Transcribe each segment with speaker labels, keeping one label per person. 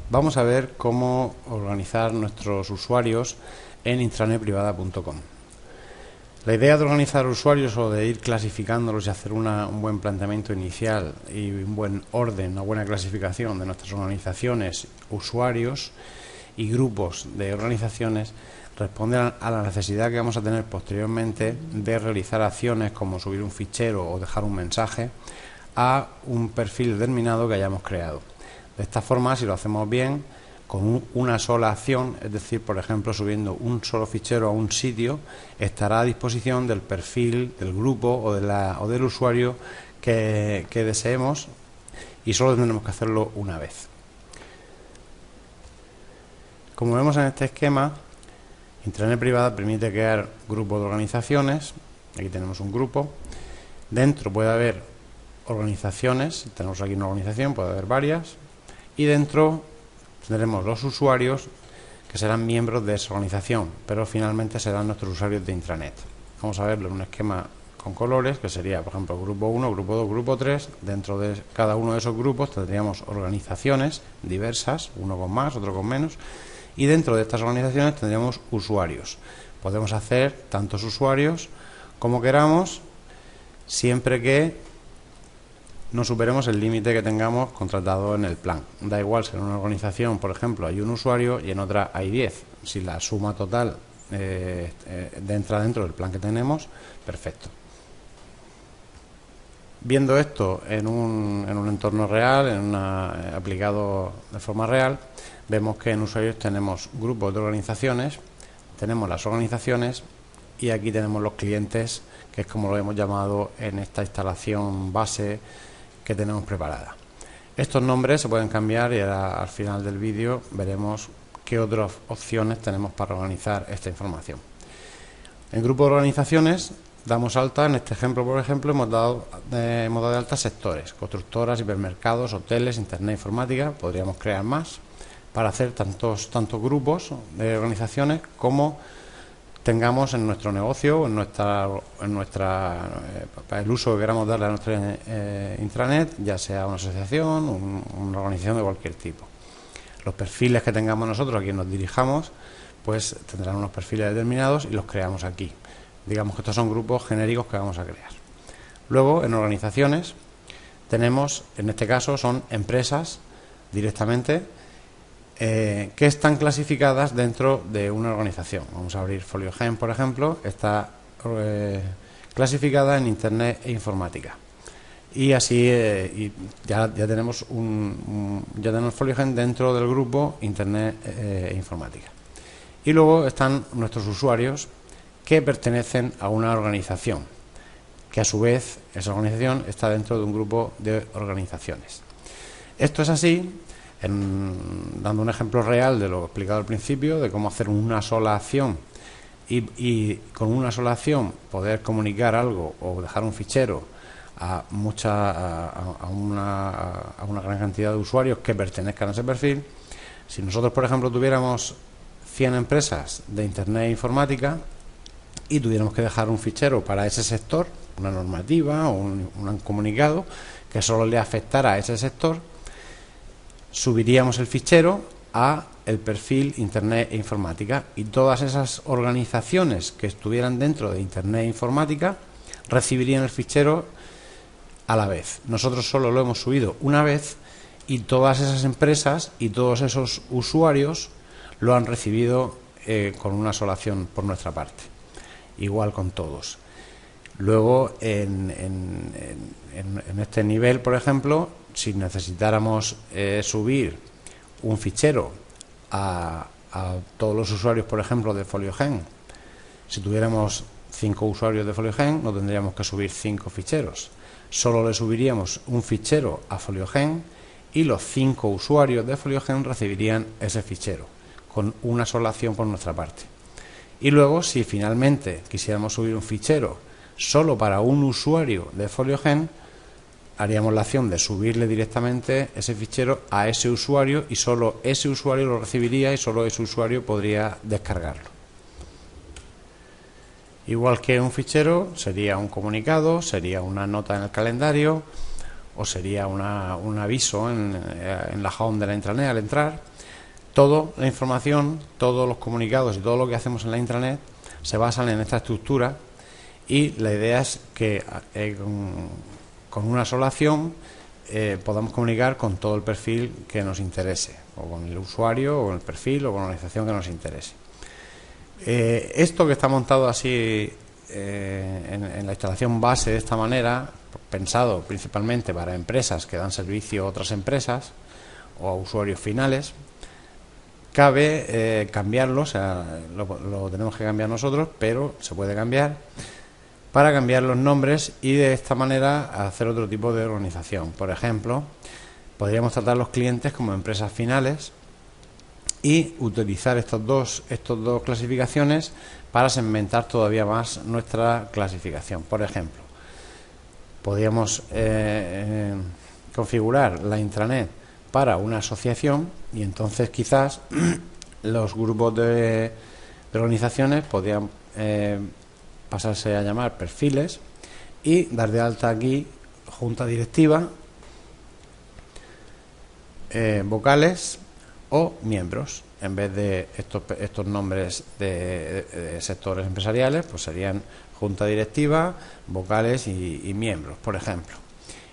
Speaker 1: Vamos a ver cómo organizar nuestros usuarios en intranetprivada.com. La idea de organizar usuarios o de ir clasificándolos y hacer un buen planteamiento inicial y un buen orden, una buena clasificación de nuestras organizaciones, usuarios y grupos de organizaciones responde a la necesidad que vamos a tener posteriormente de realizar acciones como subir un fichero o dejar un mensaje a un perfil determinado que hayamos creado. De esta forma, si lo hacemos bien, con una sola acción, es decir, por ejemplo, subiendo un solo fichero a un sitio, estará a disposición del perfil, del grupo o del usuario que deseemos, y solo tendremos que hacerlo una vez. Como vemos en este esquema, Intranet privada permite crear grupos de organizaciones. Aquí tenemos un grupo. Dentro puede haber organizaciones, tenemos aquí una organización, puede haber varias, y dentro tendremos los usuarios que serán miembros de esa organización, pero finalmente serán nuestros usuarios de intranet. Vamos a verlo en un esquema con colores, que sería, por ejemplo, grupo 1, grupo 2, grupo 3. Dentro de cada uno de esos grupos tendríamos organizaciones diversas, uno con más, otro con menos, y dentro de estas organizaciones tendríamos usuarios. Podemos hacer tantos usuarios como queramos, siempre que no superemos el límite que tengamos contratado en el plan. Da igual si en una organización, por ejemplo, hay un usuario y en otra hay 10. Si la suma total entra dentro del plan que tenemos, perfecto. Viendo esto en un entorno real, aplicado de forma real, vemos que en usuarios tenemos grupos de organizaciones, tenemos las organizaciones y aquí tenemos los clientes, que es como lo hemos llamado en esta instalación base que tenemos preparada. Estos nombres se pueden cambiar y ahora, al final del vídeo, veremos qué otras opciones tenemos para organizar esta información. En grupo de organizaciones damos alta, en este ejemplo, por ejemplo, hemos dado de alta sectores: constructoras, hipermercados, hoteles, internet, informática. Podríamos crear más para hacer tantos grupos de organizaciones como tengamos en nuestro negocio o para el uso que queramos darle a nuestra intranet, ya sea una asociación, una organización de cualquier tipo. Los perfiles que tengamos nosotros, a quien nos dirijamos, pues tendrán unos perfiles determinados y los creamos aquí. Digamos que estos son grupos genéricos que vamos a crear. Luego, en organizaciones, tenemos, en este caso, son empresas directamente que están clasificadas dentro de una organización. Vamos a abrir FolioGen, por ejemplo. Está clasificada en Internet e Informática. Y así ya tenemos FolioGen dentro del grupo Internet e Informática. Y luego están nuestros usuarios que pertenecen a una organización, que a su vez esa organización está dentro de un grupo de organizaciones. Esto es así, dando un ejemplo real de lo explicado al principio, de cómo hacer una sola acción y con una sola acción poder comunicar algo o dejar un fichero a una gran cantidad de usuarios que pertenezcan a ese perfil. Si nosotros, por ejemplo, tuviéramos 100 empresas de Internet e Informática y tuviéramos que dejar un fichero para ese sector, una normativa o un comunicado que solo le afectara a ese sector, subiríamos el fichero a el perfil Internet e Informática, y todas esas organizaciones que estuvieran dentro de Internet e Informática recibirían el fichero a la vez. Nosotros solo lo hemos subido una vez y todas esas empresas y todos esos usuarios lo han recibido con una sola acción por nuestra parte. Igual con todos. Luego, en este nivel, por ejemplo, si necesitáramos subir un fichero a todos los usuarios, por ejemplo, de FolioGen, si tuviéramos 5 usuarios de FolioGen, no tendríamos que subir 5 ficheros. Solo le subiríamos un fichero a FolioGen y los 5 usuarios de FolioGen recibirían ese fichero con una sola acción por nuestra parte. Y luego, si finalmente quisiéramos subir un fichero solo para un usuario de FolioGen, haríamos la acción de subirle directamente ese fichero a ese usuario y solo ese usuario lo recibiría y solo ese usuario podría descargarlo. Igual que un fichero, sería un comunicado, sería una nota en el calendario o sería un aviso en la home de la intranet al entrar. toda la información, todos los comunicados y todo lo que hacemos en la intranet se basan en esta estructura, y la idea es que con una sola acción podamos comunicar con todo el perfil que nos interese, o con el usuario, o con el perfil, o con la organización que nos interese. Esto que está montado así en la instalación base de esta manera, pensado principalmente para empresas que dan servicio a otras empresas o a usuarios finales, cabe cambiarlo, o sea, lo tenemos que cambiar nosotros, pero se puede cambiar para cambiar los nombres y de esta manera hacer otro tipo de organización. Por ejemplo, podríamos tratar a los clientes como empresas finales y utilizar estas dos clasificaciones para segmentar todavía más nuestra clasificación. Por ejemplo, podríamos configurar la intranet para una asociación, y entonces quizás los grupos de organizaciones podrían pasarse a llamar perfiles y dar de alta aquí junta directiva, vocales o miembros. En vez de estos nombres de sectores empresariales, pues serían junta directiva, vocales y miembros, por ejemplo.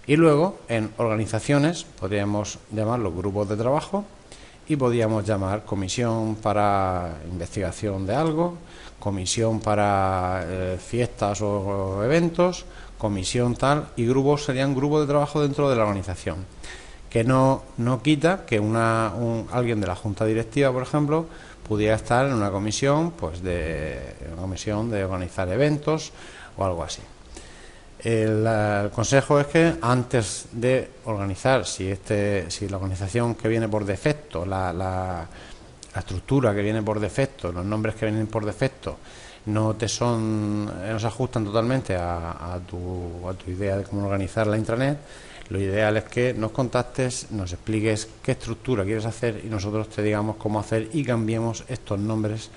Speaker 1: Y luego en organizaciones podríamos llamarlos grupos de trabajo, y podríamos llamar comisión para investigación de algo, comisión para fiestas o eventos, comisión tal, y grupos serían grupos de trabajo dentro de la organización, que no quita que alguien de la junta directiva, por ejemplo, pudiera estar en una comisión, pues de organizar eventos o algo así. El consejo es que antes de organizar, si la organización que viene por defecto, la estructura que viene por defecto, los nombres que vienen por defecto no se ajustan totalmente a tu idea de cómo organizar la intranet, lo ideal es que nos contactes, nos expliques qué estructura quieres hacer y nosotros te digamos cómo hacer, y cambiemos estos nombres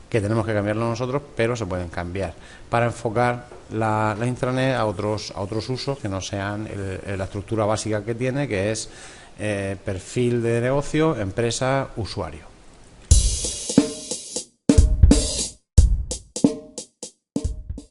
Speaker 1: que tenemos que cambiarlos nosotros, pero se pueden cambiar para enfocar la intranet a otros usos que no sean la estructura básica que tiene, que es perfil de negocio, empresa, usuario.